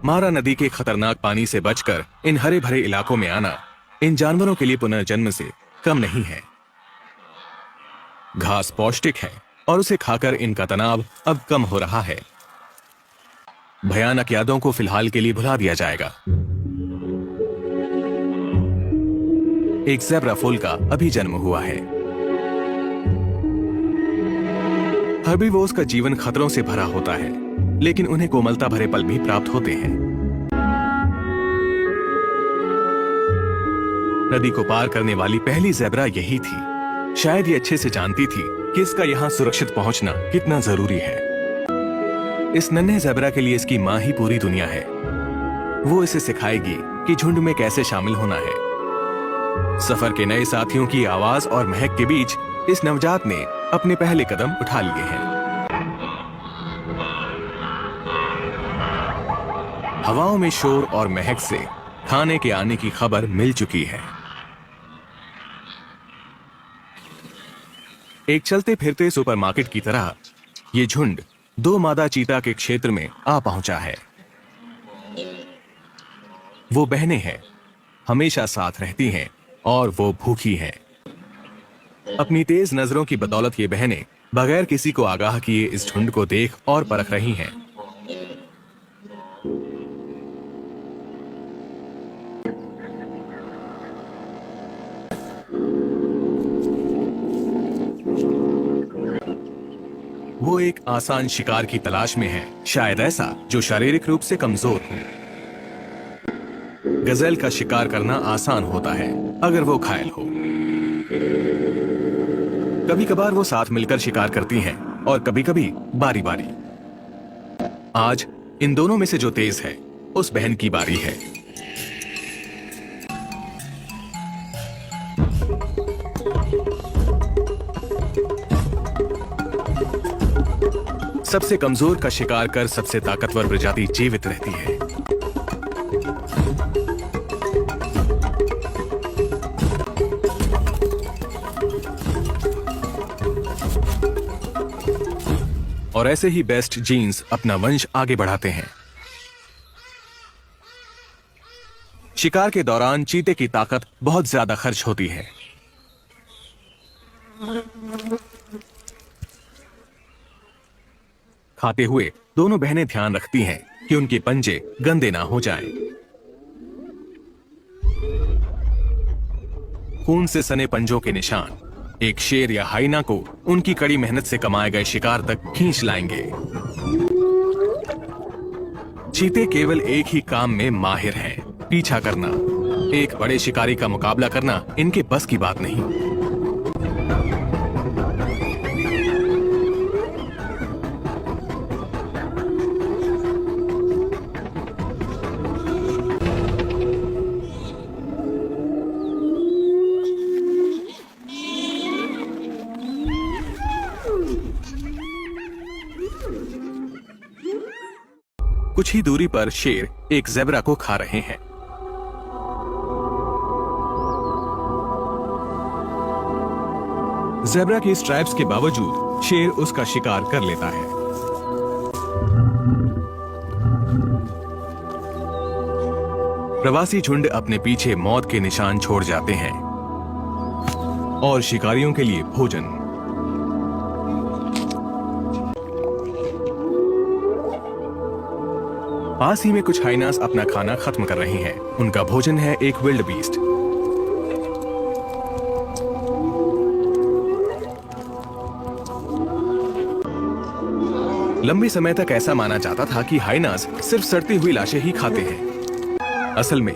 मारा नदी के खतरनाक पानी से बचकर इन हरे भरे इलाकों में आना इन जानवरों के लिए पुनर्जन्म से कम नहीं है। घास पौष्टिक है और उसे खाकर इनका तनाव अब कम हो रहा है। भयानक यादों को फिलहाल के लिए भुला दिया जाएगा। एक ज़ेब्रा फूल का अभी जन्म हुआ है। हर्बीवोर्स का जीवन खतरों से भरा होता है, लेकिन उन्हें कोमलता भरे पल भी प्राप्त होते हैं। नदी को पार करने वाली पहली ज़ेब्रा यही थी। शायद ये अच्छे से जानती थी कि इसका यहां सुरक्षित पहुंचना कितना जरूरी है। इस नन्हे ज़ेब्रा के लिए इसकी मां ही पूरी दुनिया है। वो इसे सिखाएगी कि झुंड में कैसे शामिल होना है। सफर के नए साथियों की आवाज और महक के बीच इस नवजात ने अपने पहले कदम उठा लिए हैं। हवाओं में शोर और महक से खाने के आने की खबर मिल चुकी है। एक चलते फिरते सुपरमार्केट की तरह ये झुंड दो मादा चीता के क्षेत्र में आ पहुंचा है। वो बहनें हैं, हमेशा साथ रहती हैं और वो भूखी हैं। अपनी तेज नजरों की बदौलत ये बहनें बगैर किसी को आगाह किए इस झुंड को देख और परख रही हैं। वो एक आसान शिकार की तलाश में है, शायद ऐसा जो शारीरिक रूप से कमजोर हो। गजेल का शिकार करना आसान होता है अगर वो घायल हो। कभी कभार वो साथ मिलकर शिकार करती हैं और कभी कभी बारी बारी। आज इन दोनों में से जो तेज है उस बहन की बारी है। सबसे कमजोर का शिकार कर सबसे ताकतवर प्रजाति जीवित रहती है। और ऐसे ही बेस्ट जीन्स अपना वंश आगे बढ़ाते हैं। शिकार के दौरान चीते की ताकत बहुत ज्यादा खर्च होती है। खाते हुए दोनों बहनें ध्यान रखती हैं कि उनके पंजे गंदे ना हो जाएं। खून से सने पंजों के निशान एक शेर या हाइना को उनकी कड़ी मेहनत से कमाए गए शिकार तक खींच लाएंगे। चीते केवल एक ही काम में माहिर हैं, पीछा करना। एक बड़े शिकारी का मुकाबला करना इनके बस की बात नहीं। कुछ ही दूरी पर शेर एक ज़ेब्रा को खा रहे हैं। ज़ेब्रा की स्ट्राइप्स के बावजूद शेर उसका शिकार कर लेता है। प्रवासी झुंड अपने पीछे मौत के निशान छोड़ जाते हैं और शिकारियों के लिए भोजन। पास ही में कुछ हाइनास अपना खाना खत्म कर रही हैं। उनका भोजन है एक विल्ड बीस्ट। लंबे समय तक ऐसा माना जाता था कि हाइनास सिर्फ सड़ती हुई लाशें ही खाते हैं। असल में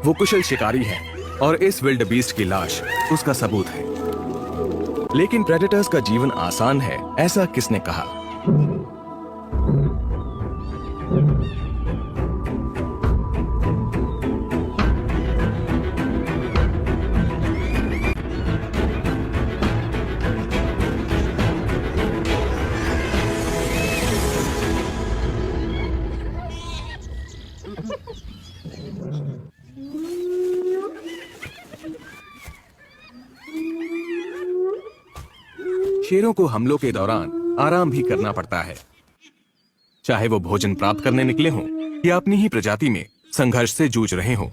वो कुशल शिकारी हैं और इस विल्ड बीस्ट की लाश उसका सबूत है। लेकिन प्रेडेटर्स का जीवन आसान है, ऐसा किसने कहा? शेरों को हमलों के दौरान आराम भी करना पड़ता है। चाहे वो भोजन प्राप्त करने निकले हों या अपनी ही प्रजाति में संघर्ष से जूझ रहे हों।